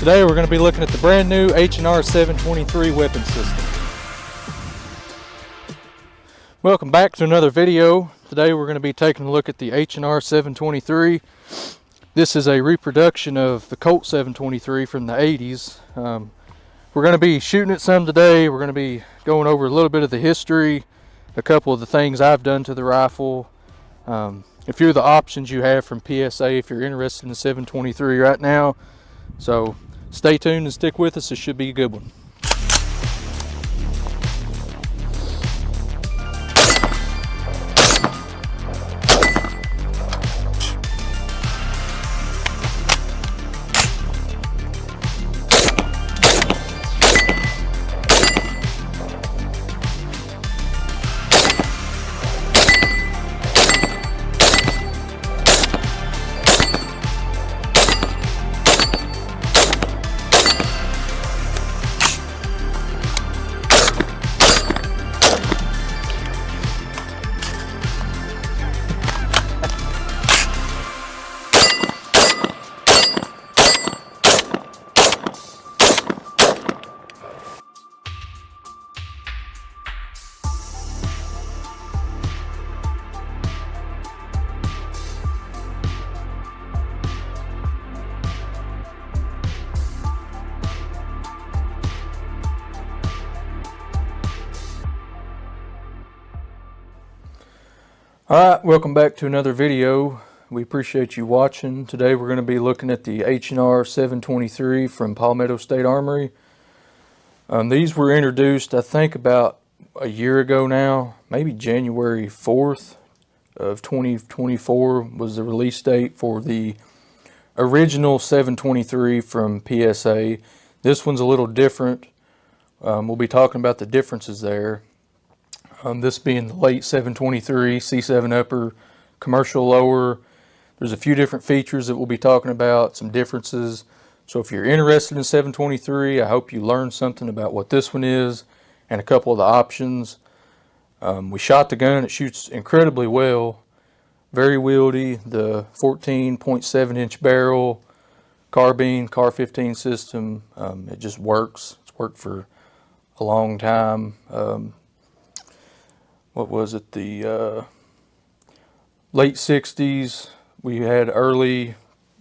Today we're going to be looking at the brand new H&R 723 weapon system. Welcome back to another video. Today we're going to be taking a look at the H&R 723. This is a reproduction of the Colt 723 from the 80s. We're going to be shooting at some today. We're going to be going over a little bit of the history, a couple of the things I've done to the rifle, a few of the options you have from PSA if you're interested in the 723 right now. So stay tuned and stick with us. It should be a good one. Alright, welcome back to another video. We appreciate you watching. Today we're going to be looking at the H&R 723 from Palmetto State Armory. These were introduced, I think, about a year ago now. Maybe January 4th of 2024 was the release date for the original 723 from PSA. This one's a little different. We'll be talking about the differences there. This being the late 723 C7 upper commercial lower. There's a few different features that we'll be talking about, some differences. So if you're interested in 723, I hope you learned something about what this one is and a couple of the options. We shot the gun. It shoots incredibly well, very wieldy. The 14.7 inch barrel, carbine, Car 15 system. It just works. It's worked for a long time. What was it, the late 60s, we had early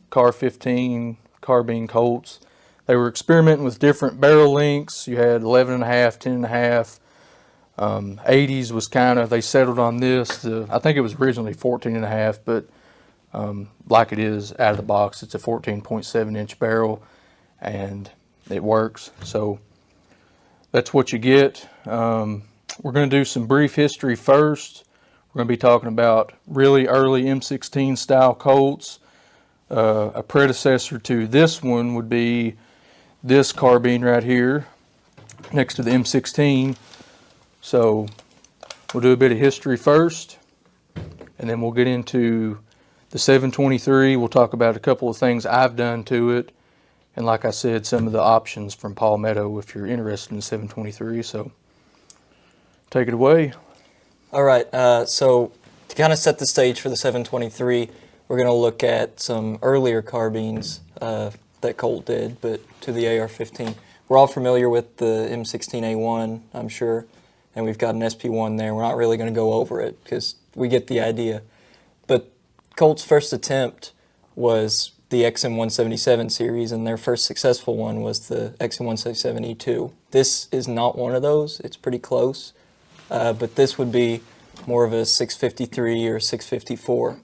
Car 15 carbine Colts. They were experimenting with different barrel lengths. You had 11.5, 10.5. 80s was kind of, they settled on this. I think it was originally 14.5, but like it is out of the box, it's a 14.7 inch barrel and it works. So that's what you get. We're going to do some brief history first. We're going to be talking about really early M16 style Colts. A predecessor to this one would be this carbine right here next to the M16. So we'll do a bit of history first and then we'll get into the 723. We'll talk about a couple of things I've done to it. And like I said, some of the options from Palmetto if you're interested in 723. So take it away. All right, so to kind of set the stage for the 723, we're going to look at some earlier carbines that Colt did, but to the AR-15. We're all familiar with the M16A1, I'm sure, and we've got an SP1 there. We're not really going to go over it because we get the idea. But Colt's first attempt was the XM177 series, and their first successful one was the XM177E2. This is not one of those. It's pretty close. But this would be more of a 653 or 654.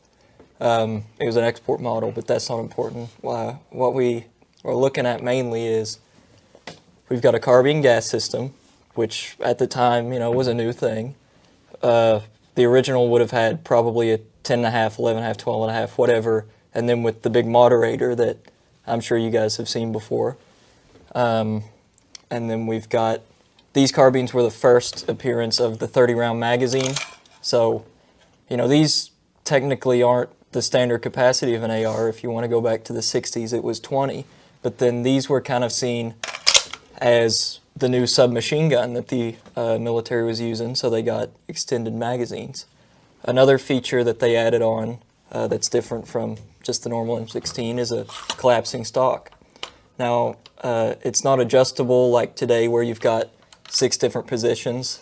It was an export model, but that's not important. What we are looking at mainly is we've got a carbine gas system, which at the time, was a new thing. The original would have had probably a 10.5, 11.5, 12.5, whatever, and then with the big moderator that I'm sure you guys have seen before. And then we've got these carbines were the first appearance of the 30-round magazine. So, these technically aren't the standard capacity of an AR. If you want to go back to the 60s, it was 20. But then these were kind of seen as the new submachine gun that the military was using, so they got extended magazines. Another feature that they added on that's different from just the normal M16 is a collapsing stock. Now, it's not adjustable like today where you've got 6 different positions.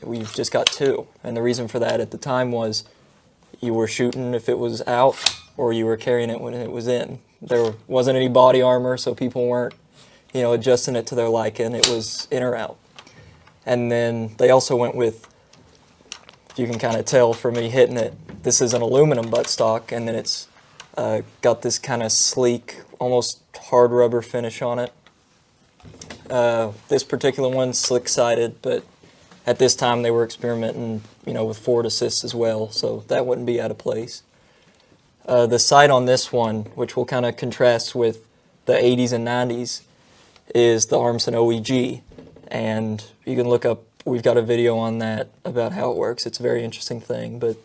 We've just got 2. And the reason for that at the time was you were shooting if it was out or you were carrying it when it was in. There wasn't any body armor, so people weren't, adjusting it to their liking. It was in or out. And then they also went with, you can kind of tell from me hitting it, this is an aluminum buttstock, and then it's got this kind of sleek, almost hard rubber finish on it. This particular one's slick-sided, but at this time they were experimenting, with forward assist as well, so that wouldn't be out of place. The sight on this one, which will kind of contrast with the 80s and 90s, is the Armson OEG, and you can look up, we've got a video on that about how it works. It's a very interesting thing, but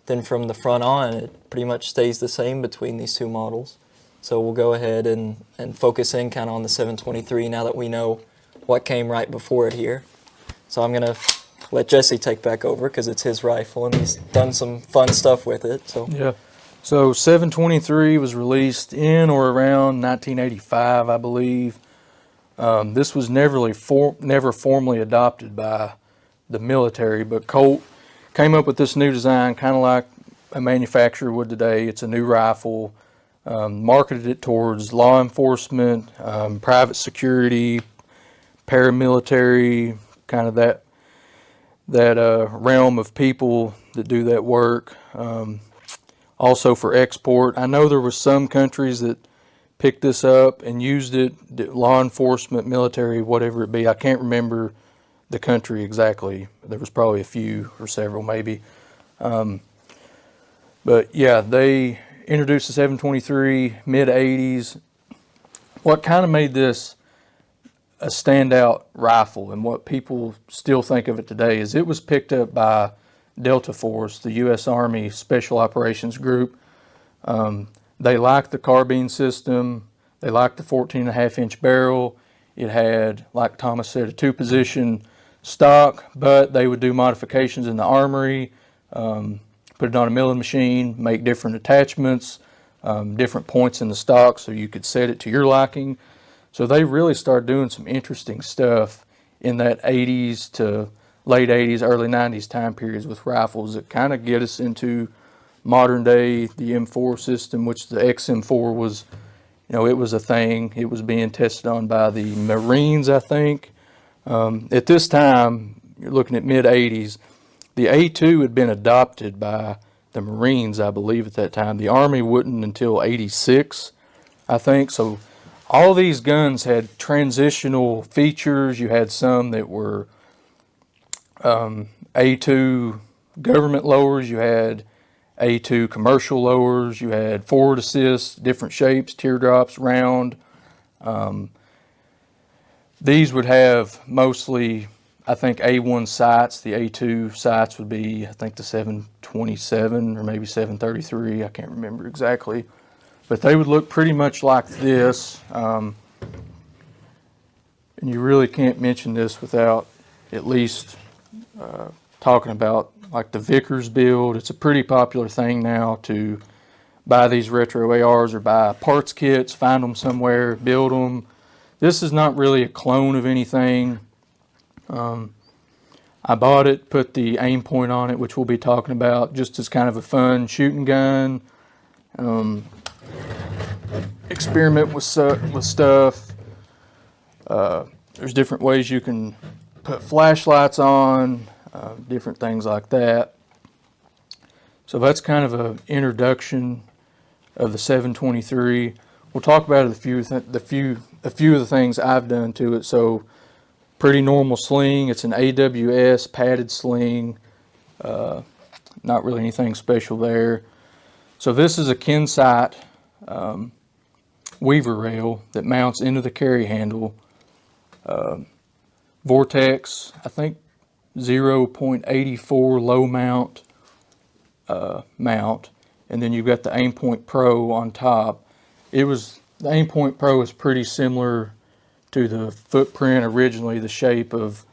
then from the front on, it pretty much stays the same between these 2 models. So we'll go ahead and focus in kind of on the 723 now that we know what came right before it here. So I'm going to let Jesse take back over because it's his rifle and he's done some fun stuff with it. So Yeah. So 723 was released in or around 1985, I believe. This was never formally adopted by the military, but Colt came up with this new design, kind of like a manufacturer would today. It's a new rifle, marketed it towards law enforcement, private security, paramilitary, kind of that realm of people that do that work. Also for export. I know there were some countries that picked this up and used it, law enforcement, military, whatever it be. I can't remember the country exactly. There was probably a few or several maybe. But yeah, they introduced the 723 mid-80s. What kind of made this a standout rifle and what people still think of it today is it was picked up by Delta Force, the U.S. Army Special Operations Group. They liked the carbine system. They liked the 14.5-inch barrel. It had, like Thomas said, a 2-position stock, but they would do modifications in the Armory, put it on a milling machine, make different attachments, different points in the stock so you could set it to your liking. So they really started doing some interesting stuff in that 80s to late 80s, early 90s time periods with rifles that kind of get us into modern day, the M4 system, which the XM4 was, it was a thing. It was being tested on by the Marines, I think. At this time, you're looking at mid-80s, the A2 had been adopted by the Marines, I believe, at that time. The Army wouldn't until 86, I think. So all these guns had transitional features. You had some that were A2 government lowers. You had A2 commercial lowers. You had forward assist, different shapes, teardrops, round. These would have mostly, I think, A1 sights. The A2 sights would be, I think, the 727 or maybe 733. I can't remember exactly. But they would look pretty much like this. And you really can't mention this without at least talking about like the Vickers build. It's a pretty popular thing now to buy these retro ARs or buy parts kits, find them somewhere, build them. This is not really a clone of anything. I bought it, put the aim point on it, which we'll be talking about, just as kind of a fun shooting gun. Experiment with stuff. There's different ways you can put flashlights on, different things like that. So that's kind of an introduction of the 723. We'll talk about a few of the things I've done to it. So pretty normal sling. It's an AWS padded sling. Not really anything special there. So this is a Kinsight weaver rail that mounts into the carry handle. Vortex, I think 0.84 low mount mount, and then you've got the Aimpoint Pro on top. The Aimpoint Pro is pretty similar to the footprint originally, the shape of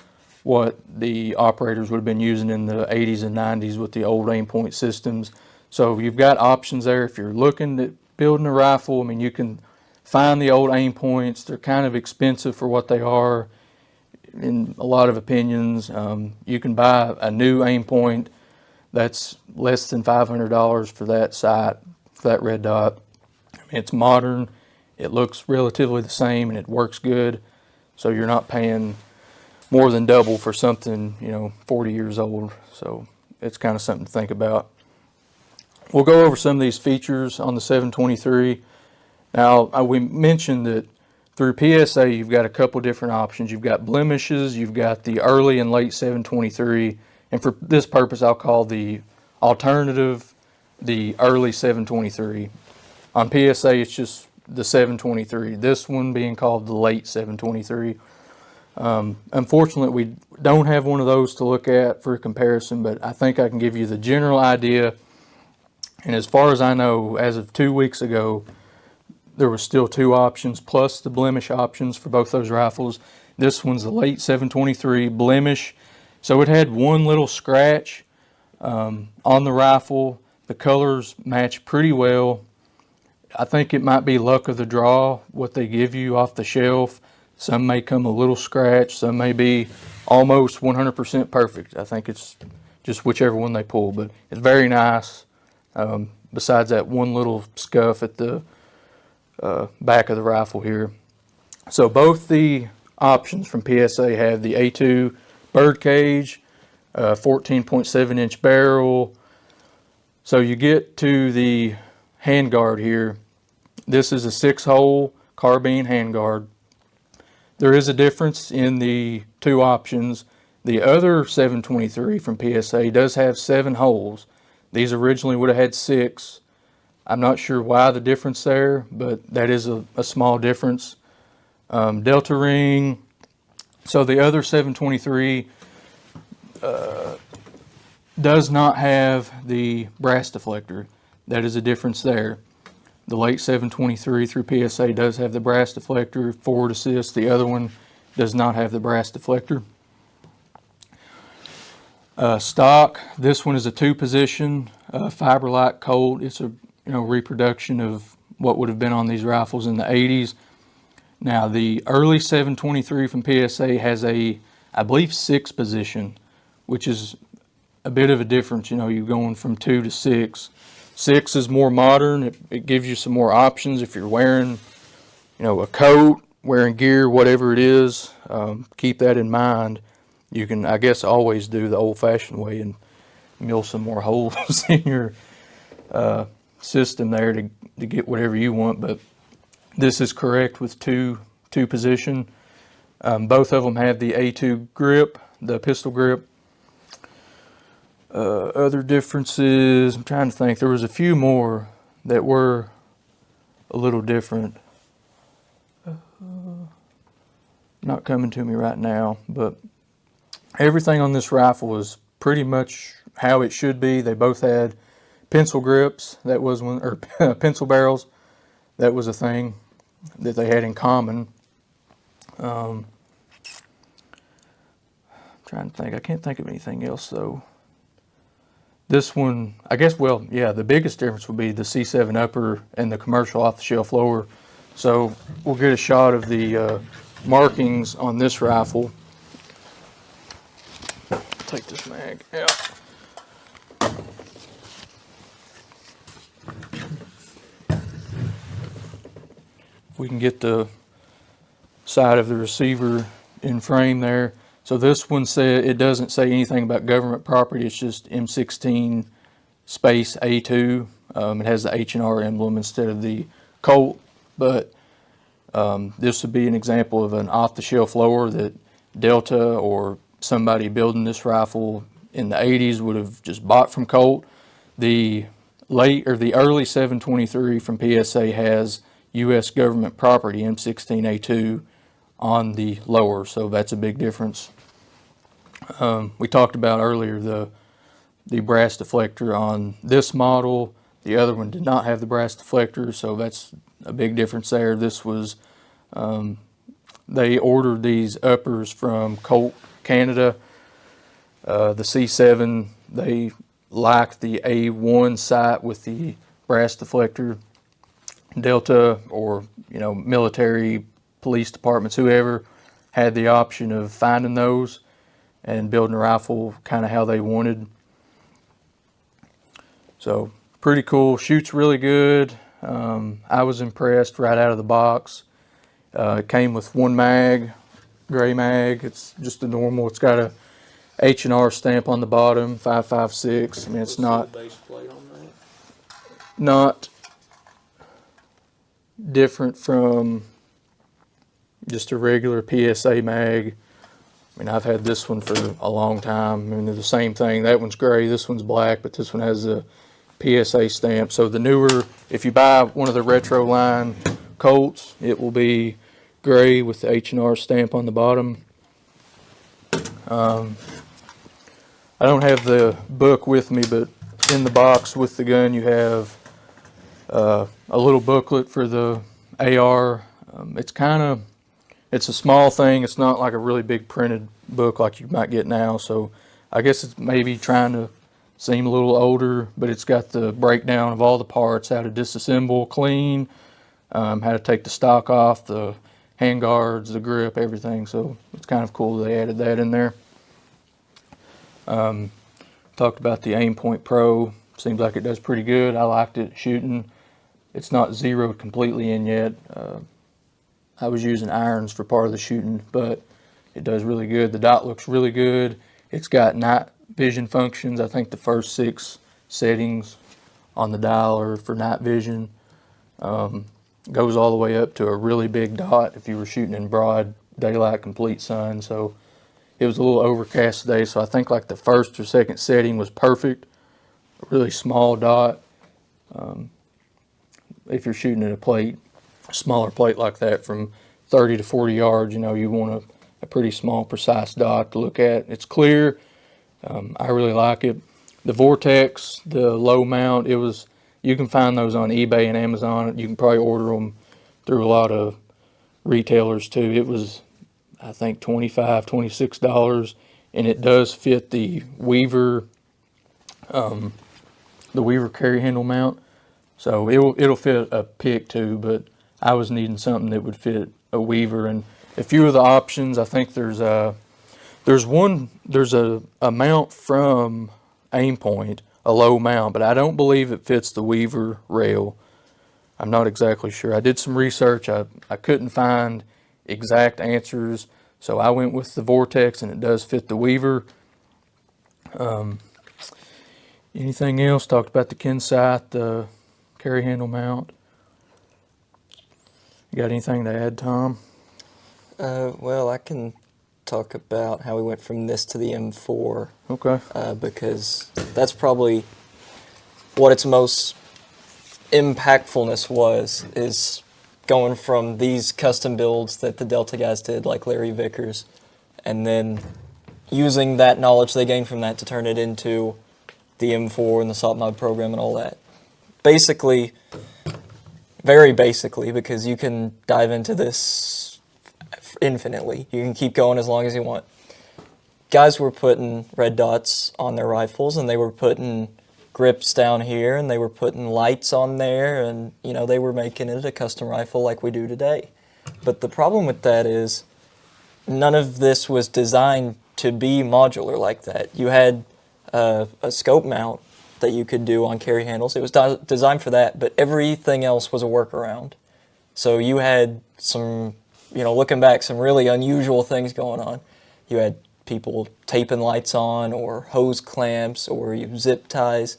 what the operators would have been using in the 80s and 90s with the old Aimpoint systems. So you've got options there if you're looking at building a rifle. I mean, you can find the old aim points. They're kind of expensive for what they are in a lot of opinions. You can buy a new aim point that's less than $500 for that sight, for that red dot. I mean, it's modern, it looks relatively the same, and it works good. So you're not paying more than double for something, 40 years old. So it's kind of something to think about. We'll go over some of these features on the 723. Now, we mentioned that through PSA, you've got a couple different options. You've got blemishes, you've got the early and late 723, and for this purpose, I'll call the alternative the early 723. On PSA, it's just the 723. This one being called the late 723. Unfortunately, we don't have one of those to look at for a comparison, but I think I can give you the general idea. And as far as I know, as of 2 weeks ago, there was still 2 options plus the blemish options for both those rifles. This one's the late 723 blemish. So it had one little scratch on the rifle. The colors match pretty well. I think it might be luck of the draw, what they give you off the shelf. Some may come a little scratch, some may be almost 100% perfect. I think it's just whichever one they pull, but it's very nice. Besides that one little scuff at the back of the rifle here. So both the options from PSA have the A2 birdcage, 14.7 inch barrel. So you get to the handguard here. This is a 6-hole carbine handguard. There is a difference in the 2 options. The other 723 from PSA does have 7 holes. These originally would have had 6. I'm not sure why the difference there, but that is a small difference. Delta ring. So the other 723 does not have the brass deflector. That is a difference there. The late 723 through PSA does have the brass deflector, forward assist. The other one does not have the brass deflector. Stock, this one is a 2-position fiber-like Colt. It's a reproduction of what would have been on these rifles in the 80s. Now the early 723 from PSA has a, I believe, 6-position, which is a bit of a difference. You're going from 2 to 6. 6 is more modern. It gives you some more options if you're wearing, a coat, wearing gear, whatever it is. Keep that in mind. You can, I guess, always do the old-fashioned way and mill some more holes in your system there to get whatever you want. But this is correct with two position. Both of them have the A2 grip, the pistol grip. Other differences, I'm trying to think. There was a few more that were a little different. Not coming to me right now, but everything on this rifle is pretty much how it should be. They both had pencil grips. That was one, or pencil barrels. That was a thing that they had in common. Trying to think. I can't think of anything else though. This one, I guess, well, yeah, the biggest difference would be the C7 upper and the commercial off-the-shelf lower. So we'll get a shot of the markings on this rifle. Take this mag out. If we can get the side of the receiver in frame there. So this one said, it doesn't say anything about government property. It's just M16 space A2. It has the H&R emblem instead of the Colt, but this would be an example of an off-the-shelf lower that Delta or somebody building this rifle in the 80s would have just bought from Colt. The early 723 from PSA has U.S. government property M16A2 on the lower, so that's a big difference. We talked about earlier the brass deflector on this model. The other one did not have the brass deflector, so that's a big difference there. This was, they ordered these uppers from Colt Canada. The C7, they liked the A1 sight with the brass deflector. Delta or military, police departments, whoever had the option of finding those and building a rifle kind of how they wanted. So pretty cool. Shoots really good. I was impressed right out of the box. It came with one mag, gray mag. It's just a normal. It's got a H&R stamp on the bottom, 5.56. I mean, it's not base plate on that? not different from just a regular PSA mag. I mean, I've had this one for a long time. I mean, they're the same thing. That one's gray, this one's black, but this one has a PSA stamp. So the newer, if you buy one of the retro line Colts, it will be gray with the H&R stamp on the bottom. I don't have the book with me, but in the box with the gun you have a little booklet for the AR. It's a small thing. It's not like a really big printed book like you might get now. So I guess it's maybe trying to seem a little older, but it's got the breakdown of all the parts, how to disassemble clean, how to take the stock off, the hand guards, the grip, everything. So it's kind of cool they added that in there. Talked about the Aim Point Pro. Seems like it does pretty good. I liked it shooting. It's not zeroed completely in yet. I was using irons for part of the shooting, but it does really good. The dot looks really good. It's got night vision functions. I think the first 6 settings on the dial are for night vision. Goes all the way up to a really big dot if you were shooting in broad daylight, complete sun. So it was a little overcast today, so I think like the first or second setting was perfect. A really small dot. If you're shooting at a smaller plate like that from 30 to 40 yards, you want a pretty small, precise dot to look at. It's clear. I really like it. The Vortex, the low mount, you can find those on eBay and Amazon. You can probably order them through a lot of retailers too. It was, I think, $25, $26, and it does fit the Weaver carry handle mount. So it'll fit a pick too, but I was needing something that would fit a Weaver. And a few of the options, I think there's a mount from Aim Point, a low mount, but I don't believe it fits the Weaver rail. I'm not exactly sure. I did some research. I couldn't find exact answers, so I went with the Vortex, and it does fit the Weaver. Anything else? Talked about the Kinsight, the carry handle mount. You got anything to add, Tom? Well, I can talk about how we went from this to the M4. Okay. Because that's probably what its most impactfulness is going from these custom builds that the Delta guys did, like Larry Vickers, and then using that knowledge they gained from that to turn it into the M4 and the Salt Mod program and all that. Basically, very basically, because you can dive into this infinitely. You can keep going as long as you want. Guys were putting red dots on their rifles, and they were putting grips down here, and they were putting lights on there, and they were making it a custom rifle like we do today. But the problem with that is none of this was designed to be modular like that. You had a scope mount that you could do on carry handles. It was designed for that, but everything else was a workaround. So you had some, looking back, some really unusual things going on. You had people taping lights on, or hose clamps, or zip ties.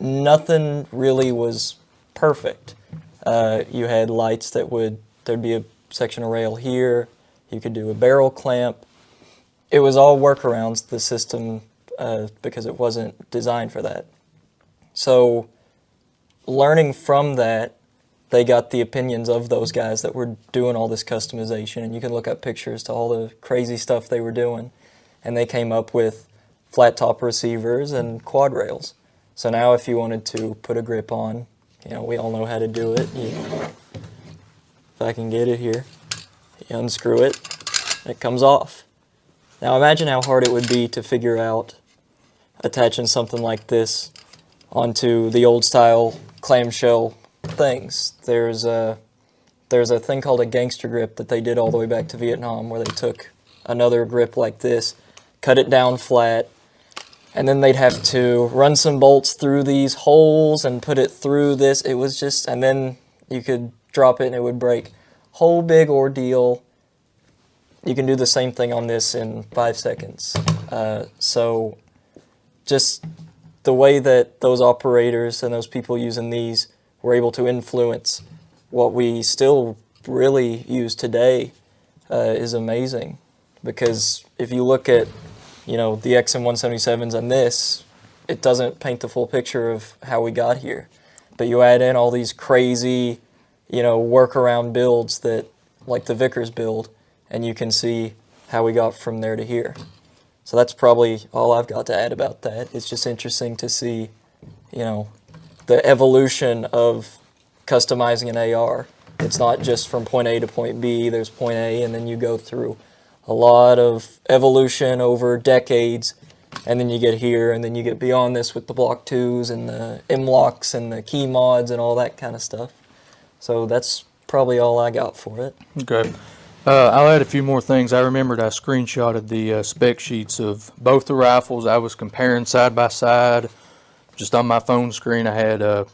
Nothing really was perfect. You had lights there'd be a section of rail here. You could do a barrel clamp. It was all workarounds, the system, because it wasn't designed for that. So learning from that, they got the opinions of those guys that were doing all this customization, and you can look up pictures to all the crazy stuff they were doing, and they came up with flat top receivers and quad rails. So now if you wanted to put a grip on, we all know how to do it. If I can get it here, you unscrew it, it comes off. Now imagine how hard it would be to figure out attaching something like this onto the old style clamshell things. There's there's a thing called a gangster grip that they did all the way back to Vietnam, where they took another grip like this, cut it down flat, and then they'd have to run some bolts through these holes and put it through this. It was just, and then you could drop it and it would break. Whole big ordeal. You can do the same thing on this in 5 seconds. So just the way that those operators and those people using these were able to influence what we still really use today is amazing. Because if you look at, you know, the XM177s and this, it doesn't paint the full picture of how we got here. But you add in all these crazy, you know, workaround builds that, like the Vickers build, and you can see how we got from there to here. So that's probably all I've got to add about that. It's just interesting to see, you know, the evolution of customizing an AR. It's not just from point A to point B, there's point A, and then you go through a lot of evolution over decades, and then you get here, and then you get beyond this with the Block 2s and the M-locks and the key mods and all that kind of stuff. So that's probably all I got for it. Okay. I'll add a few more things. I remembered I screenshotted the spec sheets of both the rifles. I was comparing side by side. Just on my phone screen, I had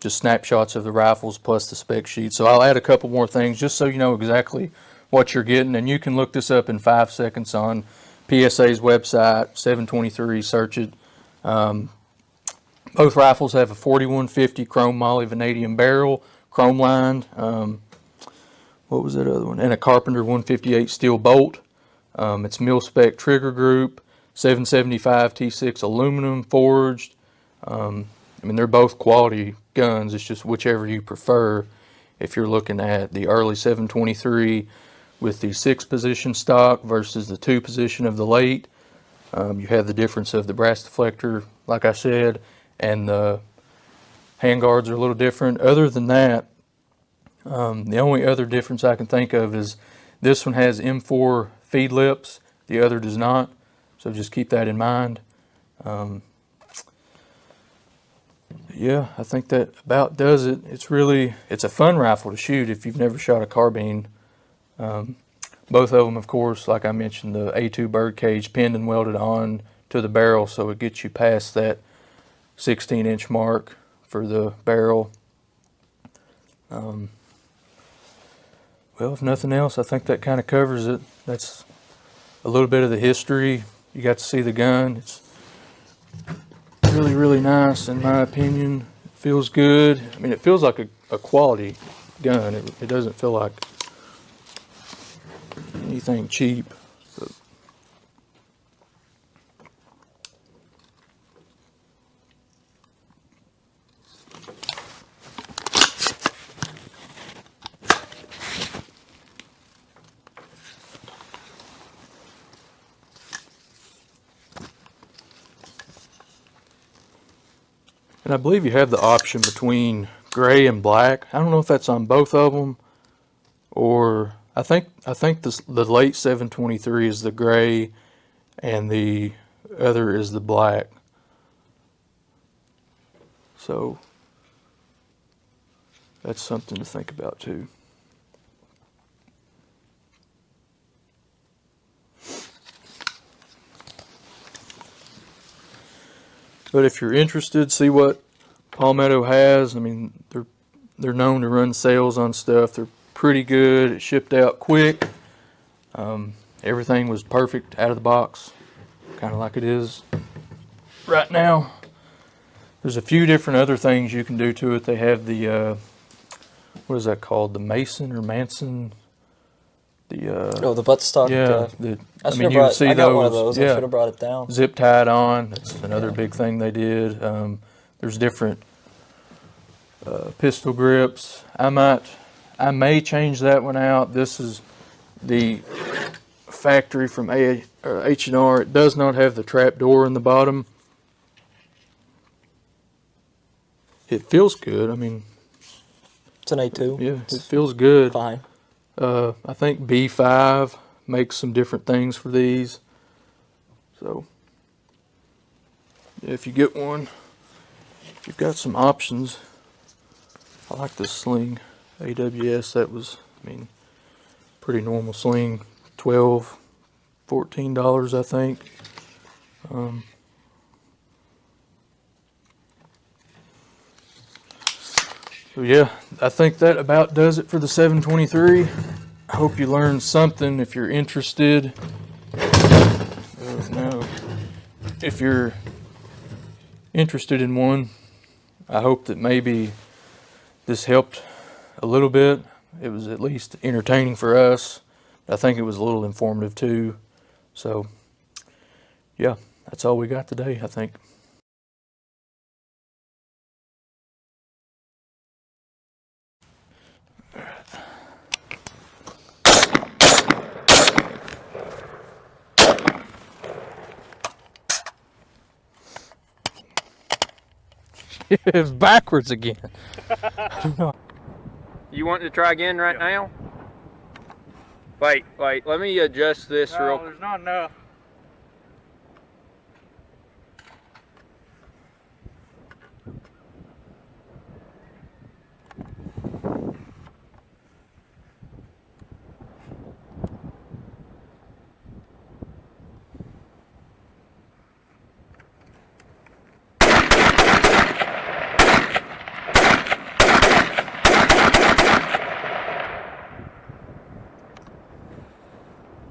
just snapshots of the rifles plus the spec sheet. So I'll add a couple more things just so you know exactly what you're getting. And you can look this up in 5 seconds on PSA's website, 723, search it. Both rifles have a 4150 chrome moly vanadium barrel, chrome lined. What was that other one? And a Carpenter 158 steel bolt. It's mil-spec trigger group, 775 T6 aluminum forged. I mean, they're both quality guns. It's just whichever you prefer. If you're looking at the early 723 with the 6-position stock versus the 2-position of the late, you have the difference of the brass deflector, like I said, and the handguards are a little different. Other than that, the only other difference I can think of is this one has M4 feed lips, the other does not, so just keep that in mind. Yeah, I think that about does it. It's a fun rifle to shoot if you've never shot a carbine. Both of them, of course, like I mentioned, the A2 birdcage pinned and welded on to the barrel, so it gets you past that 16-inch mark for the barrel. Well, if nothing else, I think that kind of covers it. That's a little bit of the history. You got to see the gun. It's really, really nice in my opinion. It feels good. I mean, it feels like a quality gun. It doesn't feel like anything cheap. And I believe you have the option between gray and black. I don't know if that's on both of them, or I think the late 723 is the gray and the other is the black. So that's something to think about too. But if you're interested, see what Palmetto has. I mean, they're known to run sales on stuff. They're pretty good. It shipped out quick. Everything was perfect out of the box, kind of like it is right now. There's a few different other things you can do to it. They have the what is that called? The Mason or Manson? The buttstock. Yeah, I got one of those. Yeah, I should have brought it down. Zip tied on. That's another big thing they did. There's different pistol grips. I may change that one out. This is the factory from H&R. It does not have the trap door in the bottom. It feels good. I mean, It's an A2. yeah, it feels good. Fine. I think B5 makes some different things for these. So, yeah, if you get one, you've got some options. I like this sling. AWS, that was, I mean, pretty normal sling, $12, $14, I think. So yeah, I think that about does it for the 723. I hope you learned something. If you're interested, no, if you're interested in one, I hope that maybe this helped a little bit. It was at least entertaining for us. I think it was a little informative too. So yeah, that's all we got today, I think. It's backwards again. You want to try again right now? Wait, let me adjust this real quick. There's not enough.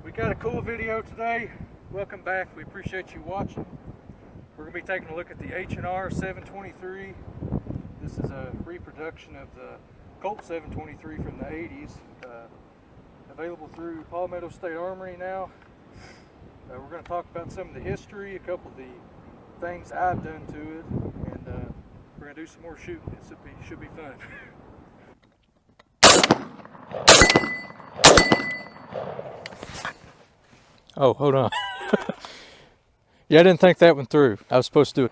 We got a cool video today. Welcome back. We appreciate you watching. We're going to be taking a look at the H&R 723. This is a reproduction of the Colt 723 from the 80s. Available through Palmetto State Armory now. We're going to talk about some of the history, a couple of the things I've done to it, and we're going to do some more shooting. It should be fun. Oh, hold on. Yeah, I didn't think that one through. I was supposed to do it.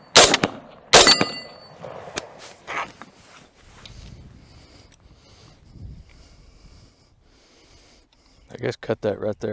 I guess cut that right there.